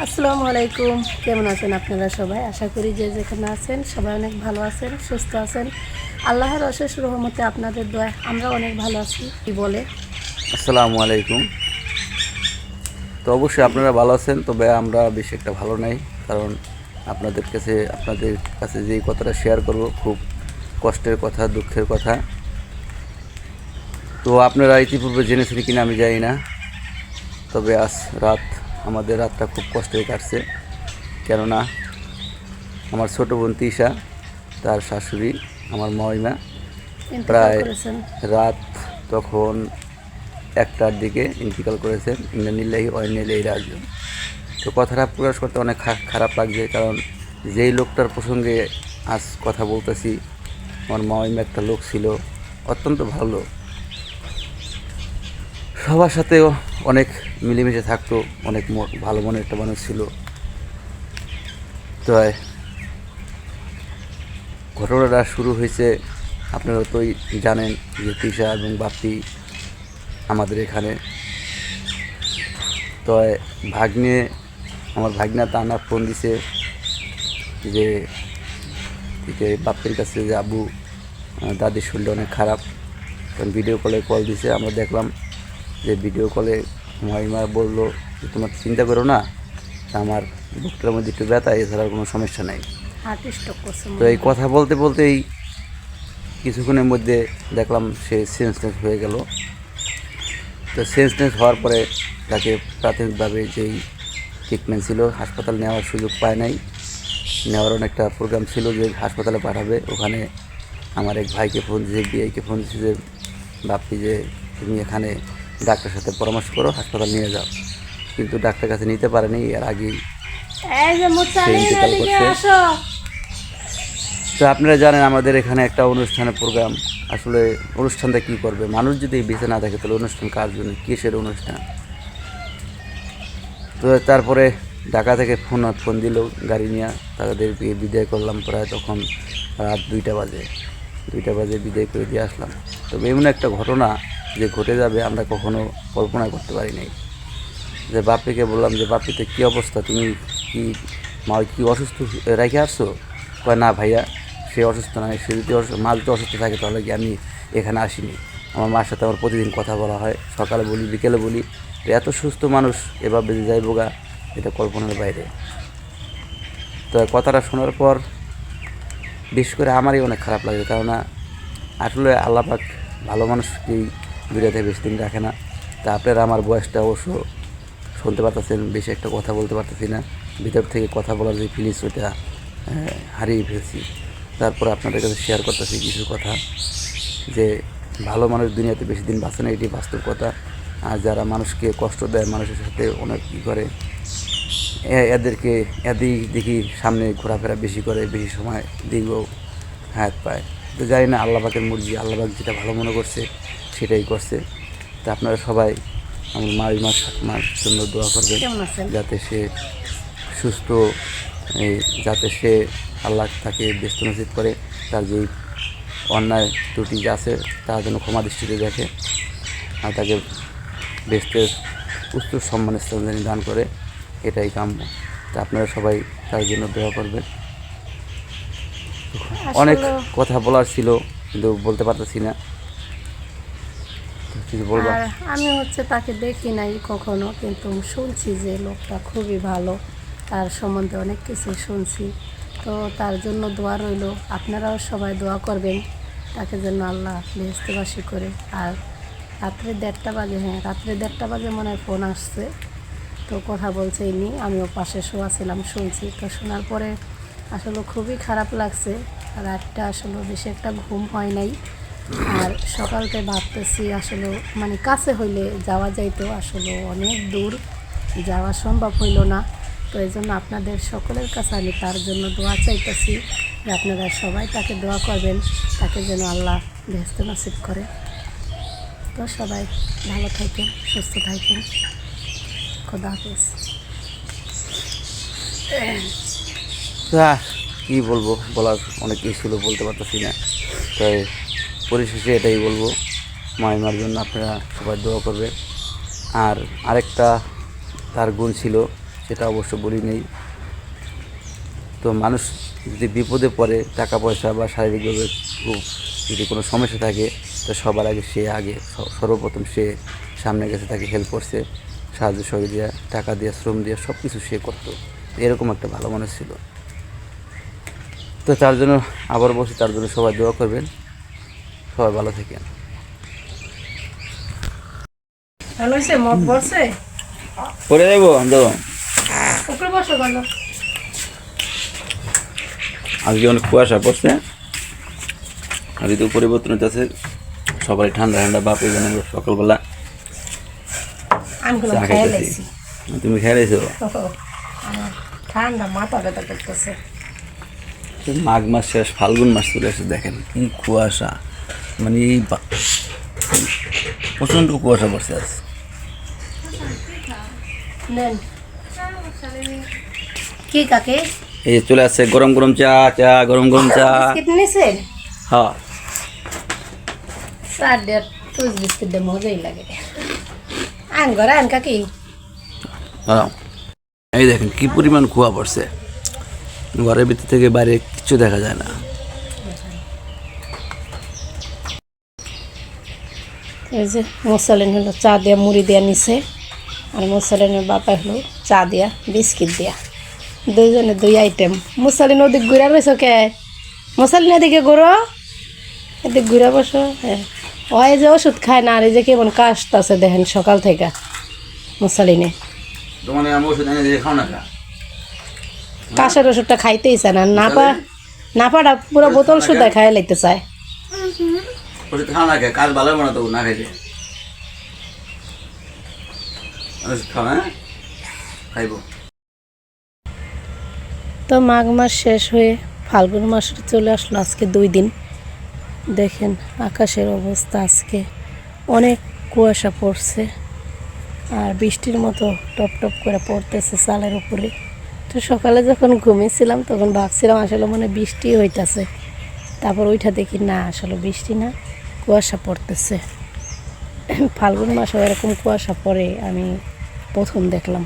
আসসালামু আলাইকুম। কেমন আছেন আপনারা সবাই? আশা করি যে যেখানে আছেন সবাই অনেক ভালো আছেন, সুস্থ আছেন। আল্লাহর অশেষ রহমতে আপনাদের দোয়ায় আমরা অনেক ভালো আছি। কি বলে? আসসালামু আলাইকুম। তো অবশ্যই আপনারা ভালো আছেন, তবে আমরা বেশি একটা ভালো নাই। কারণ আপনাদের কাছে যেই কথাটা শেয়ার করব খুব কষ্টের কথা, দুঃখের কথা। তো আপনারা ইতিপূর্বে জেনেছেন কিনা আমি জানি না, তবে আজ আমাদের রাতটা খুব কষ্টে কাটছে। কেননা আমার ছোট বোন তিশা, তার শাশুড়ি আমার মহিমা ইন্তেকাল প্রায় করেছেন। রাত তখন 1টার দিকে ইন্তিকাল করেছেন। ইন্না লিল্লাহি ওয়া ইন্না ইলাইহি রাজিউন। তো কথাটা প্রকাশ করতে অনেক খারাপ লাগছে, কারণ যেই লোকটার প্রসঙ্গে আজ কথা বলতেছি, আমার মামিমা একটা লোক ছিল, অত্যন্ত ভালো, সবার সাথেও অনেক মিলেমিশে থাকতো, অনেক ভালো মনের একটা মানুষ ছিল। তো ঘটনাটা শুরু হয়েছে, আপনারা তো জানেন যে তিশা এবং বাপ্পি আমাদের এখানে। তো আমার ভাগ্না তানা ফোন দিছে যে বাপ্পির কাছে যে আবু দাদির শরীরটা অনেক খারাপ। তখন ভিডিও কলে কল দিছে, আমরা দেখলাম যে ভিডিও কলে মহিমা বললো যে তোমার চিন্তা করো না, আমার বুকটার মধ্যে একটু ব্যথা, এছাড়া কোনো সমস্যা নাই। হার্ট স্ট্রোক করছে তো মনে এই হয়। কথা বলতে বলতেই কিছুক্ষণের মধ্যে দেখলাম সে সেন্সলেস হয়ে গেল। তো সেন্সলেস হওয়ার পরে তাকে প্রাথমিকভাবে যেই ট্রিটমেন্ট ছিল, হাসপাতাল নেওয়ার সুযোগ পায় নাই। নেওয়ার অনেকটা প্রোগ্রাম ছিল যে হাসপাতালে পাঠাবে। ওখানে আমার এক ভাইকে ফোন দিয়েছে, বিআইকে ফোন দিয়েছে যে বাপ্পি, যে তুমি এখানে ডাক্তারের সাথে পরামর্শ করো, হাসপাতাল নিয়ে যাও। কিন্তু ডাক্তার কাছে নিতে পারেনি, এর আগেই এই যে সে মুসালিন, ইন্তেকাল এদিকে করছে। আসো। তো আপনারা জানেন আমাদের এখানে একটা অনুষ্ঠানের প্রোগ্রাম, আসলে অনুষ্ঠানটা কী করবে, মানুষ যদি বেঁচে না থাকে তাহলে অনুষ্ঠান কার জন্য, কিসের অনুষ্ঠান? তো তারপরে ঢাকা থেকে ফোন দিল গাড়ি নিয়ে, তাদেরকে বিদায় করলাম প্রায় তখন রাত 2টা বাজে বিদায় করে দিয়ে আসলাম। তবে এমন একটা ঘটনা যে ঘটে যাবে আমরা কখনো কল্পনা করতে পারি নাই। যে বাপ্পিকে বললাম যে বাপ্পিতে কী অবস্থা, তুমি কি অসুস্থ রেখে আসছো? কয় না ভাইয়া, সে অসুস্থ নয়, সে যদি মা যদি অসুস্থ থাকে তাহলে কি আমি এখানে আসিনি। আমার মার সাথে আমার প্রতিদিন কথা বলা হয়, সকালে বলি বিকেলে বলি। তো এত সুস্থ মানুষ এভাবে বেঁচে যাইব গা, এটা কল্পনার বাইরে। তো কথাটা শোনার পর বিশেষ করে আমারই অনেক খারাপ লাগে, কেননা আসলে আল্লাহ পাক ভালো মানুষকেই দুনিয়াতে বেশি দিন রাখে না। তা আপনারা আমার বয়সটা অবশ্য শুনতে পারতেছেন, বেশি একটা কথা বলতে পারতেছি না, ভিতর থেকে কথা বলার যে ফিলিংস ওইটা হারিয়ে ফেলছি। তারপর আপনাদের কাছে শেয়ার করতেছি কিছু কথা, যে ভালো মানুষ দুনিয়াতে বেশি দিন বাঁচে না, এটি বাস্তব কথা। আর যারা মানুষকে কষ্ট দেয়, মানুষের সাথে অনেক কী করে, এদেরই দেখি সামনে ঘোরাফেরা বেশি করে, বেশি সময় দীর্ঘ হায়াত পায়। তো জানি না, আল্লাহ পাকের মর্জি, আল্লাহ পাক যেটা ভালো মনে করছে সেটাই করছে। তা আপনারা সবাই আমার মার জন্য দোয়া করবেন, কেমন আছেন? যাতে সে সুস্থ, যাতে সে আল্লাহ তাকে ব্যস্ত নসিব করে, তার যেই অন্যায় ত্রুটি আছে তার জন্য ক্ষমা দৃষ্টিতে দেখে, আর তাকে বেস্তের উচ্চ সম্মান স্থান দান করে, এটাই কাম্য। তা আপনারা সবাই তার জন্য দোয়া করবেন। অনেক আসলে কথা বলার ছিল কিন্তু বলতে পারতেছি না, কিছু বলবা? আর আমি তাকে দেখি নাই কখনো, কিন্তু শুনছি যে লোকটা খুবই ভালো, তার সম্বন্ধে অনেক কিছু শুনছি। তো তার জন্য দোয়া রইল, আপনারাও সবাই দোয়া করবেন তাকে যেন আল্লাহ বেহেশতবাসী করে। আর রাত্রে 1:30 বাজে, রাত্রে 1:30 বাজে মনে হয় ফোন আসছে। তো কথা বলছে ইনি, আমিও পাশে শোয়া ছিলাম, শুনছি। তো শোনার পরে আসলে খুবই খারাপ লাগছে। রাতটা আসলে বেশি একটা ঘুম হয় নাই। আর সকালতে ভাবতেছি আসলে কাছে হইলে যাওয়া যাইতো, আসলে অনেক দূর যাওয়া সম্ভব হইল না। তো এই জন্য আপনাদের সকলের কাছে আমি তার জন্য দোয়া চাইতেছি যে আপনারা সবাই তাকে দোয়া করবেন, তাকে যেন আল্লাহ বেহেশত নসিব করে। তো সবাই ভালো থাকেন, সুস্থ থাকেন। খোদা হাফেজ। কী বলবো, বলার অনেক কিছু ছিল, বলতে পারতেছি না। তাই পরিশেষে এটাই বলবো, মাইমার জন্য আপনারা সবাই দোয়া করবে। আর আরেকটা তার গুণ ছিল, সেটা অবশ্য বলি নেই। তো মানুষ যদি বিপদে পড়ে, টাকা পয়সা বা শারীরিকভাবে খুব যদি কোনো সমস্যা থাকে, তো সবার আগে সর্বপ্রথম সে সামনে গেছে, তাকে হেল্প করছে, সাহায্য সহযোগিতা, টাকা দিয়ে, শ্রম দিয়ে, সব কিছু সে করতো। এরকম একটা ভালো মানুষ ছিল। তো তার জন্য আবার বলছি, তার জন্য সবাই দোয়া করবেন, সবাই ভালো থাকেন। ভালো হয়েছে, মগ বলছে করে দেবো তো উপরে বসো গেল। আজকে অনেক কুয়াশা পড়ছে, আর ঋতু পরিবর্তন হচ্ছে, সবাই ঠান্ডা ঠান্ডা বাপ। এই জন্য সকালবেলা আমি চা খেয়ে খাইতেছি। লাইছি, তুমি খেয়ে রয়েছো? আমার ঠান্ডা মাথা ব্যথা করতেছে। মাঘ মাস শেষ, ফাল্গুন মাস চলে এসে দেখেন কি কুয়াশা, মানে এই প্রচণ্ড কুয়াশা পড়ছে আজ। নেন কি কাকে এই চলে আসছে গরম গরম চা, গরম গরম চা। বিস্কিট নিছেন? হ্যাঁ, চা দিয়ে টুস বিস্কিট দিয়ে মজাই লাগে। আন ঘরে আন কাকি। হ্যাঁ, এই দেখেন কি পরিমাণ কুয়া পড়ছে, ঘরের ভিতর থেকে বাইরে কিছু দেখা যায় না। এই যে মুসালিন হলো চা দিয়া মুড়ি দিয়া নিছে, আর মুসালিনের বাপা হলো চা দিয়া বিস্কিট দিয়া, দুইজনে দুই আইটেম। মুসালিন ওদিক ঘুরা রয়েছ কে? মুসালিন এদিকে ঘুরো, এদিক ঘুরা বসো। হ্যাঁ, ওই যে ওষুধ খায় না, আর এই যে কেমন কাশতাছে দেখেন সকাল থেকে মুসালিনে। তোমার আমি ওষুধ এনে দিয়ে খাও না কা? কাশের ওষুধটা খাইতেই চায় না, নাপাটা পুরো বোতল সুদ্ধা খাই লাইতে চায়। ওষুধ খাও না কে? কাজ ভালো হবে না তো না খাইতে। ওষুধ খাও, হ্যাঁ খাইব। তো মাঘ মাস শেষ হয়ে ফাল্গুন মাস চলে আসলো, আজকে 2 দিন। দেখেন আকাশের অবস্থা, আজকে অনেক কুয়াশা পড়ছে, আর বৃষ্টির মতো টপ টপ করে পড়তেছে চালের উপরে। তো সকালে যখন ঘুমিয়েছিলাম তখন ভাবছিলাম আসলে মনে হয় বৃষ্টি হইতাছে, তারপর ওইটা দেখি না, আসলে বৃষ্টি না, কুয়াশা পড়তেছে। ফাল্গুন মাসে এরকম কুয়াশা পড়ে আমি প্রথম দেখলাম।